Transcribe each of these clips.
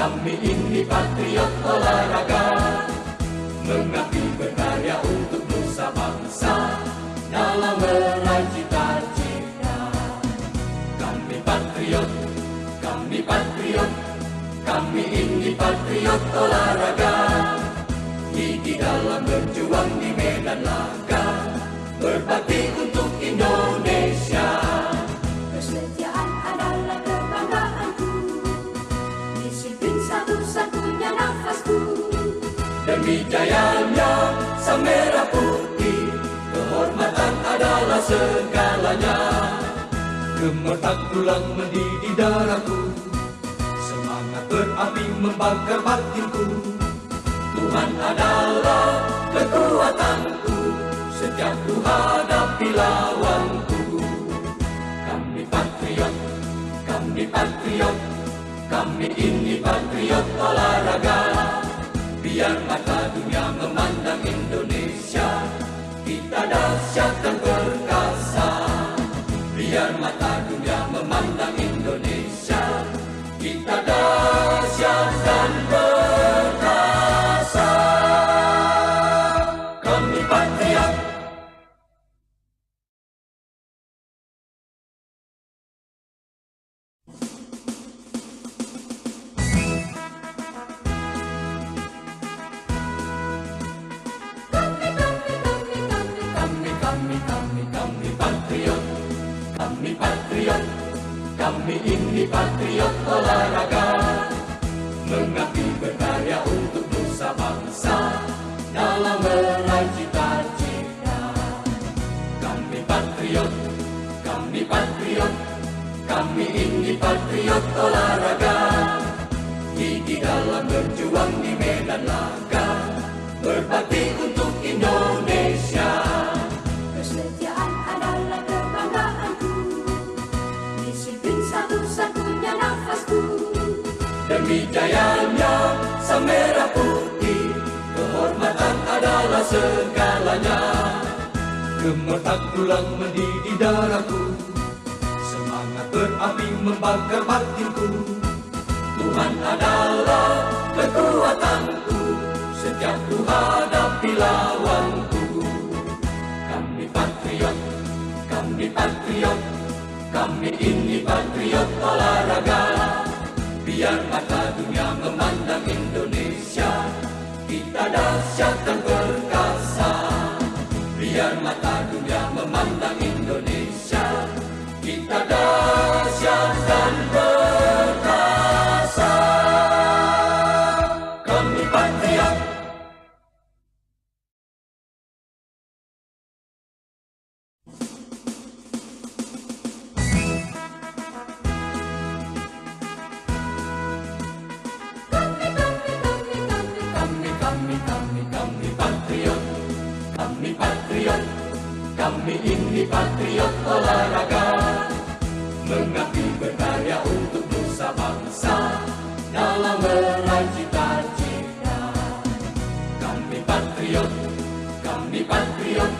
Kami ini patriot olahraga, mengabdi berkarya untuk nusa bangsa dalam meraih cita-cita. Kami patriot, kami patriot, kami ini patriot olahraga, gigi dalam berjuang di medan laga, berbakti untuk Indonesia. Kesetiaan adalah kebanggaanku, disiplin satu-satunya nafasku. Demi jayanya sang merah putih, kehormatan adalah segalanya. Gemetar tulang mendidih darahku, semangat berapi membakar batinku. Tuhan adalah kekuatanku, setiap ku hadapi lawanku. Kami patriot, kami patriot, kami ini patriot olahraga. Biar mata dunia memandang Indonesia, kita dahsyat dan perkasa. Biar mata dunia memandang Indonesia, kita dahsyat dan perkasa. Kami patriot. Kami patriot, kami ini patriot olahraga, mengabdi berkarya untuk nusa bangsa dalam meraih cita-cita. Kami patriot, kami patriot, kami ini patriot olahraga, gigi dalam berjuang di medan laga, berbakti untuk Indonesia. Kesetiaan adalah kebanggaanku, disiplin satu-satunya nafasku. Demi jayanya sang merah putih, kehormatan adalah segalanya. Gemetar tulang mendidih darahku, semangat berapi membakar batinku. Tuhan adalah kekuatanku, setiap ku hadapi lawanku. Kami patriot, kami patriot, kami ini patriot olahraga. Biar mata dunia memandang Indonesia, kita dahsyat dan perkasa. Biar mata dunia memandang Indonesia, kita dahsyat dan perkasa. Kami patriot. Kami patriot, kami ini patriot olahraga, mengabdi berkarya untuk nusa bangsa dalam meraih cita-cita. Kami patriot, kami patriot,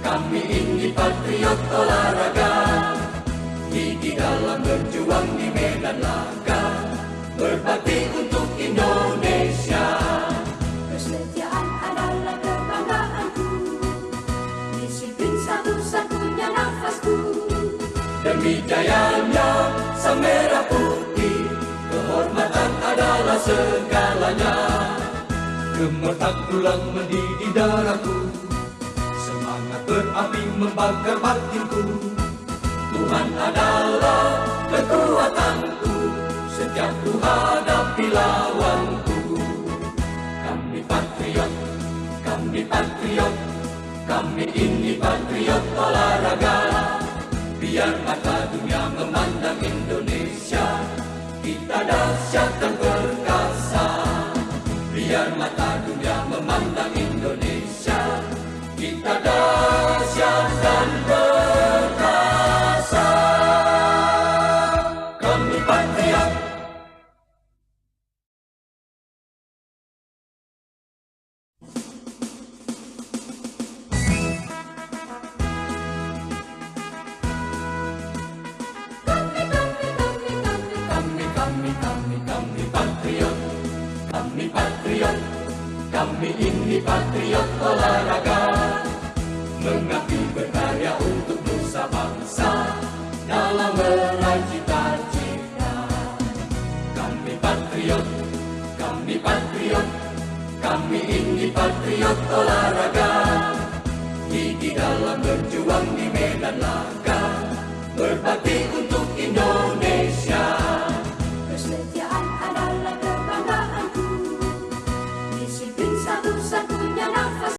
kami ini patriot olahraga, gigi dalam berjuang di medan laga, berbakti untuk Indonesia. Kesetiaan adalah kebanggaanku, disiplin satu-satunya nafasku. Demi jayanya sang merah putih, kehormatan adalah segalanya. Gemetar tulang mendidih darahku, semangat berapi membakar batinku. Tuhan adalah kekuatanku, setiap ku hadapi lawanku. Kami patriot, kami patriot, kami ini patriot olahraga. Biar mata dunia memandang Indonesia, kita dahsyat dan perkasa. Biar mata dunia memandang Indonesia, kita dahsyat dan perkasa. Kami patriot. Kami patriot, ini patriot olahraga, mengabdi berkarya untuk nusa bangsa dalam meraih cita-cita. Kami patriot, kami patriot, kami ini patriot olahraga.